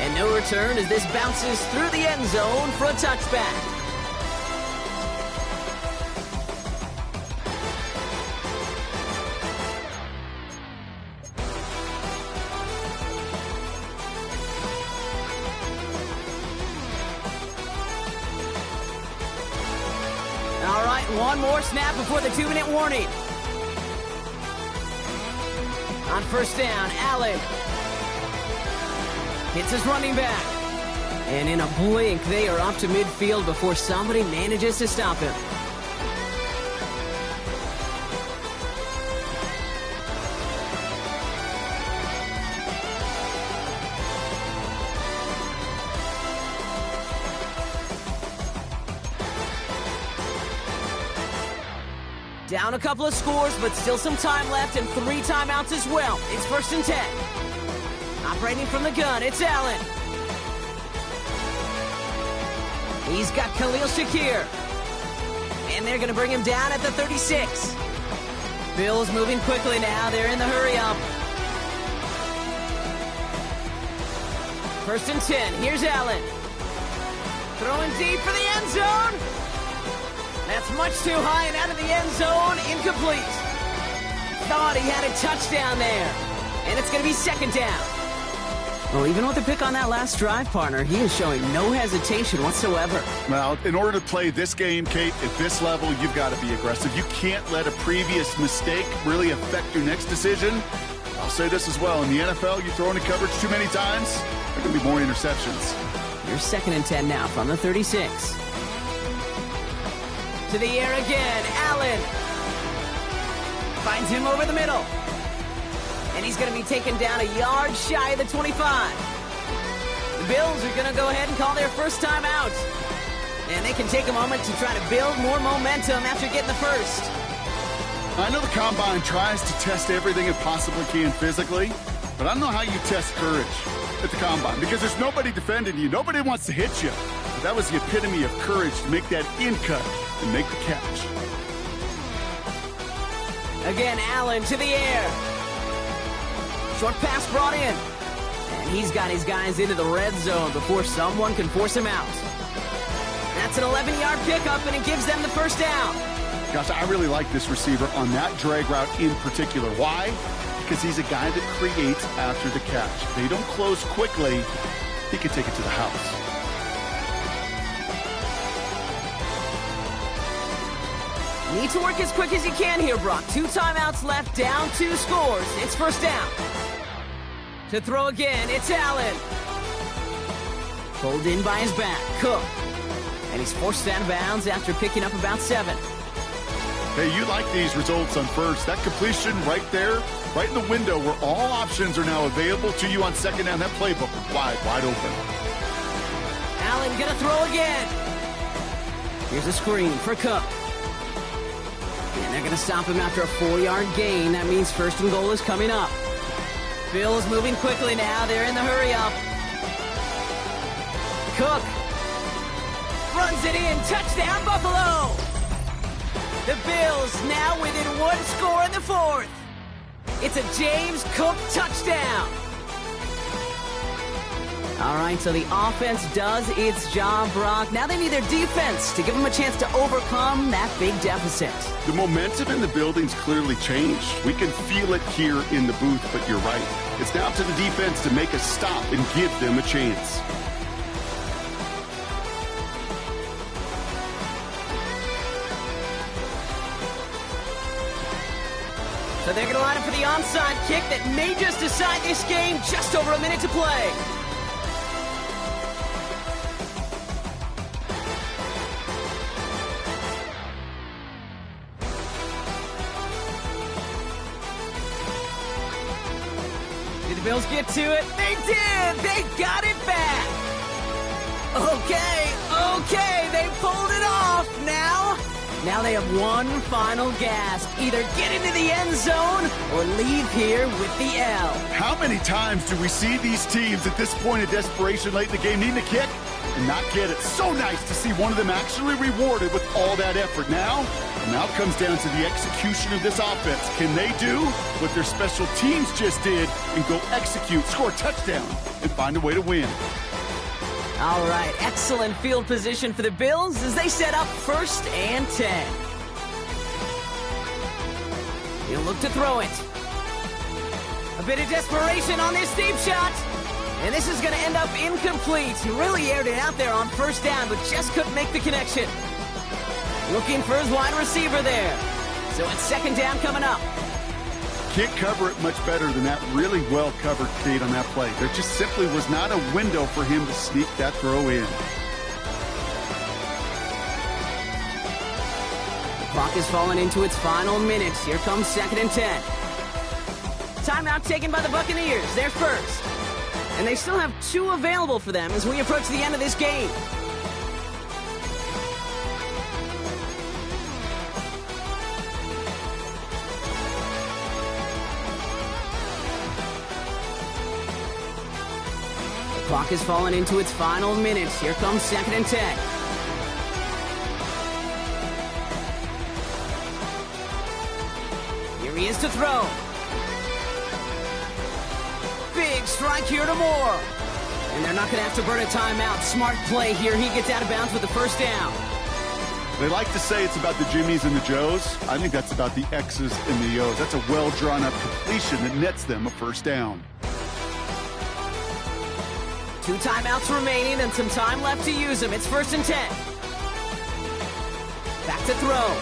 And no return as this bounces through the end zone for a touchback. All right, one more snap before the 2-minute warning. On 1st down, Allen hits his running back. And in a blink, they are up to midfield before somebody manages to stop him. Down a couple of scores, but still some time left and 3 timeouts as well. It's 1st and 10. Operating from the gun, it's Allen. He's got Khalil Shakir. And they're going to bring him down at the 36. Bills moving quickly now. They're in the hurry-up. 1st and 10. Here's Allen. Throwing deep for the end zone. That's much too high and out of the end zone. Incomplete. Thought he had a touchdown there. And it's going to be 2nd down. Well, even with the pick on that last drive, partner, he is showing no hesitation whatsoever. Well, in order to play this game, Kate, at this level, you've got to be aggressive. You can't let a previous mistake really affect your next decision. I'll say this as well. In the NFL, you throw into coverage too many times, there are going to be more interceptions. You're 2nd and 10 now from the 36. To the air again, Allen. Finds him over the middle. And he's going to be taken down a yard shy of the 25. The Bills are going to go ahead and call their first time out. And they can take a moment to try to build more momentum after getting the first. I know the Combine tries to test everything it possibly can physically, but I don't know how you test courage at the Combine because there's nobody defending you. Nobody wants to hit you. But that was the epitome of courage to make that in cut and make the catch. Again, Allen to the air. Short pass brought in. And he's got his guys into the red zone before someone can force him out. That's an 11-yard pickup, and it gives them the first down. Gosh, I really like this receiver on that drag route in particular. Why? Because he's a guy that creates after the catch. If they don't close quickly, he can take it to the house. Need to work as quick as you can here, Brock. 2 timeouts left, down 2 scores. It's 1st down. To throw again, it's Allen. Pulled in by his back, Cook. And he's forced out of bounds after picking up about 7. Hey, you like these results on first. That completion right there, right in the window where all options are now available to you on 2nd down. That playbook wide open. Allen gonna throw again. Here's a screen for Cook. And they're gonna stop him after a 4-yard gain. That means 1st and goal is coming up. Bills moving quickly now. They're in the hurry-up. Cook runs it in, touchdown Buffalo! The Bills now within one score in the fourth. It's a James Cook touchdown. All right, so the offense does its job, Brock. Now they need their defense to give them a chance to overcome that big deficit. The momentum in the building's clearly changed. We can feel it here in the booth, but you're right. It's now up to the defense to make a stop and give them a chance. So they're going to line up for the onside kick that may just decide this game. Just over a minute to play. Did the Bills get to it? They did! They got it back! Okay, they pulled it off. Now they have one final gasp. Either get into the end zone or leave here with the L. How many times do we see these teams at this point of desperation late in the game needing a kick and not get it? So nice to see one of them actually rewarded with all that effort. Now it comes down to the execution of this offense. Can they do what their special teams just did and go execute, score a touchdown, and find a way to win? All right, excellent field position for the Bills as they set up 1st and 10. He'll look to throw it. A bit of desperation on this deep shot. And this is going to end up incomplete. He really aired it out there on 1st down, but just couldn't make the connection. Looking for his wide receiver there. So it's 2nd down coming up. Can't cover it much better than that really well-covered Kate on that play. There just simply was not a window for him to sneak that throw in. The clock is falling into its final minutes. Here comes 2nd and 10. Timeout taken by the Buccaneers. They're first. And they still have 2 available for them as we approach the end of this game. Clock is falling into its final minutes. Here comes 2nd and 10. Here he is to throw. Big strike here to Moore. And they're not going to have to burn a timeout. Smart play here. He gets out of bounds with the 1st down. They like to say it's about the Jimmies and the Joes. I think that's about the X's and the O's. That's a well-drawn-up completion that nets them a 1st down. 2 timeouts remaining and some time left to use them. It's 1st and 10. Back to throw.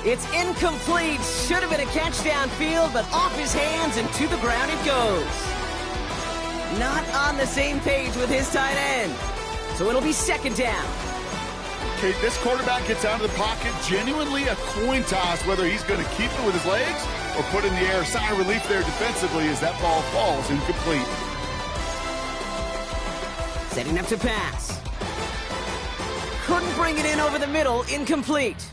It's incomplete. Should have been a catch downfield, but off his hands and to the ground it goes. Not on the same page with his tight end. So it'll be 2nd down. Okay, this quarterback gets out of the pocket. Genuinely a coin toss whether he's going to keep it with his legs or put in the air. Sigh of relief there defensively as that ball falls incomplete. Setting up to pass. Couldn't bring it in over the middle. Incomplete.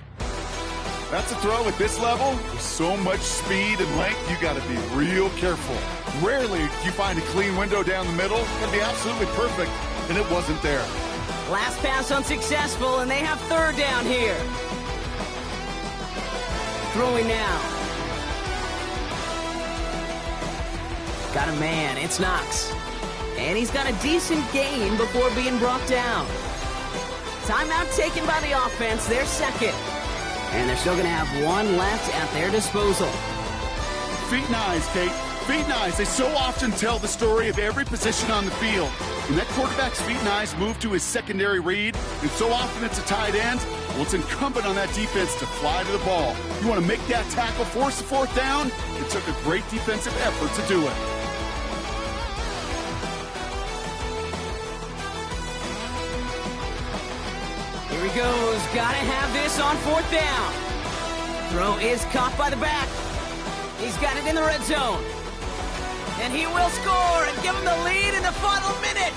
That's a throw at this level. With so much speed and length, you got to be real careful. Rarely do you find a clean window down the middle. It's going to be absolutely perfect, and it wasn't there. Last pass unsuccessful, and they have 3rd down here. Throwing now. Got a man. It's Knox. And he's got a decent gain before being brought down. Timeout taken by the offense. They're 2nd. And they're still going to have 1 left at their disposal. Feet and eyes, Kate. Feet and eyes. They so often tell the story of every position on the field. When that quarterback's feet and eyes move to his secondary read, and so often it's a tight end, well, it's incumbent on that defense to fly to the ball. You want to make that tackle, force the 4th down? It took a great defensive effort to do it. Here he goes. Gotta have this on 4th down. Throw is caught by the back. He's got it in the red zone. And he will score and give him the lead in the final minute.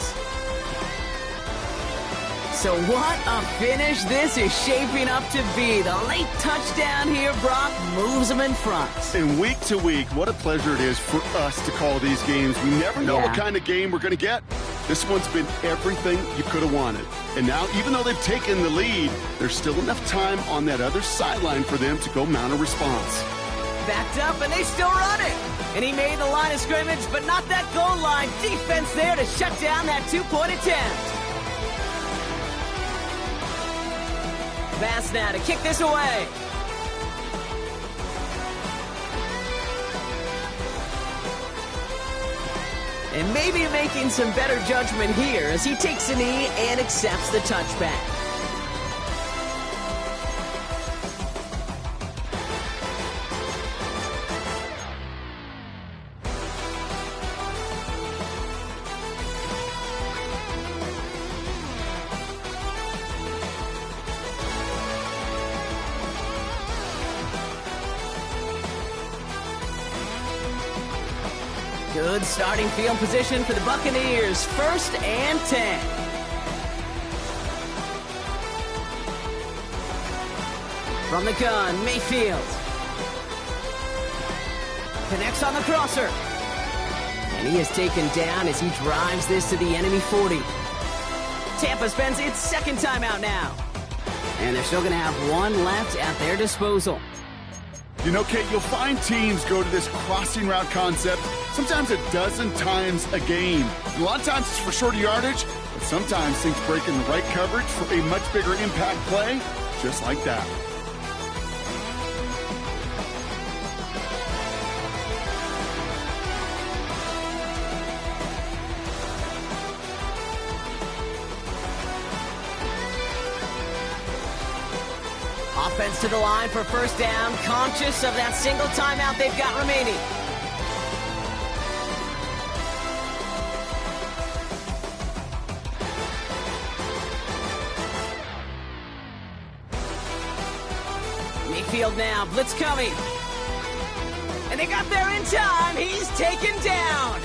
So what a finish this is shaping up to be. The late touchdown here, Brock, moves them in front. And week to week, what a pleasure it is for us to call these games. We never know what kind of game we're going to get. This one's been everything you could have wanted. And now, even though they've taken the lead, there's still enough time on that other sideline for them to go mount a response. Backed up, and they still run it. And he made the line of scrimmage, but not that goal line. Defense there to shut down that two-point attempt. Pass now to kick this away. And maybe making some better judgment here as he takes a knee and accepts the touchback. Good starting field position for the Buccaneers. 1st and 10. From the gun, Mayfield. Connects on the crosser. And he is taken down as he drives this to the enemy 40. Tampa spends its second timeout now. And they're still going to have one left at their disposal. You know, Kate, you'll find teams go to this crossing route concept sometimes a dozen times a game. And a lot of times it's for shorter yardage, but sometimes things break in the right coverage for a much bigger impact play, just like that. Offense to the line for 1st down, conscious of that single timeout they've got remaining. Mayfield now, blitz coming. And they got there in time. He's taken down.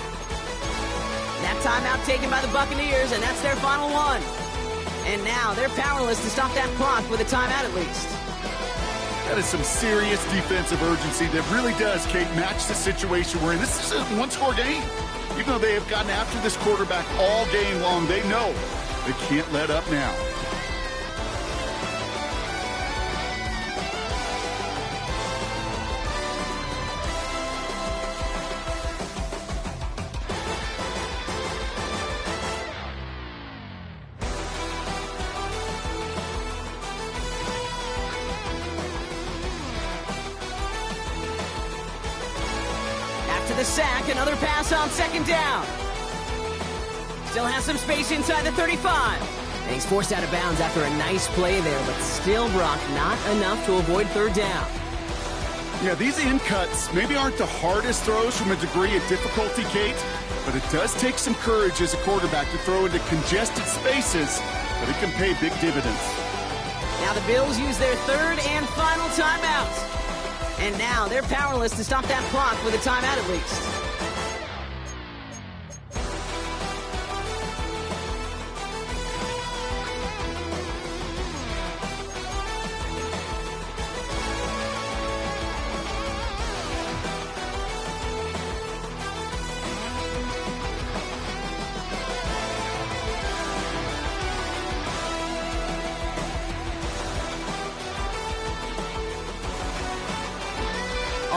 That timeout taken by the Buccaneers, and that's their final one. And now they're powerless to stop that clock with a timeout at least. That is some serious defensive urgency that really does, Kate, match the situation we're in. This is a one-score game. Even though they have gotten after this quarterback all game long, they know they can't let up now. The sack, another pass on 2nd down. Still has some space inside the 35. And he's forced out of bounds after a nice play there, but still, Brock, not enough to avoid 3rd down. Yeah, these in cuts maybe aren't the hardest throws from a degree of difficulty, Kate, but it does take some courage as a quarterback to throw into congested spaces, but it can pay big dividends. Now the Bills use their 3rd and final timeout. And now they're powerless to stop that clock with a timeout at least.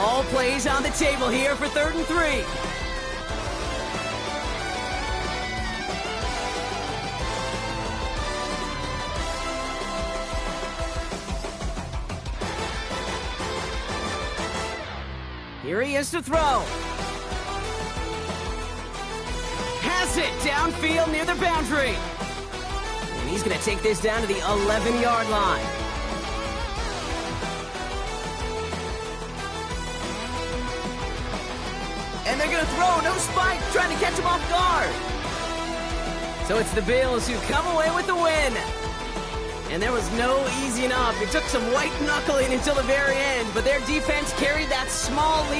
All plays on the table here for 3rd and 3. Here he is to throw. Has it downfield near the boundary. And he's going to take this down to the 11-yard line. And they're going to throw, no spike, trying to catch him off guard. So it's the Bills who come away with the win. And there was no easing up. It took some white knuckling until the very end, but their defense carried that small lead.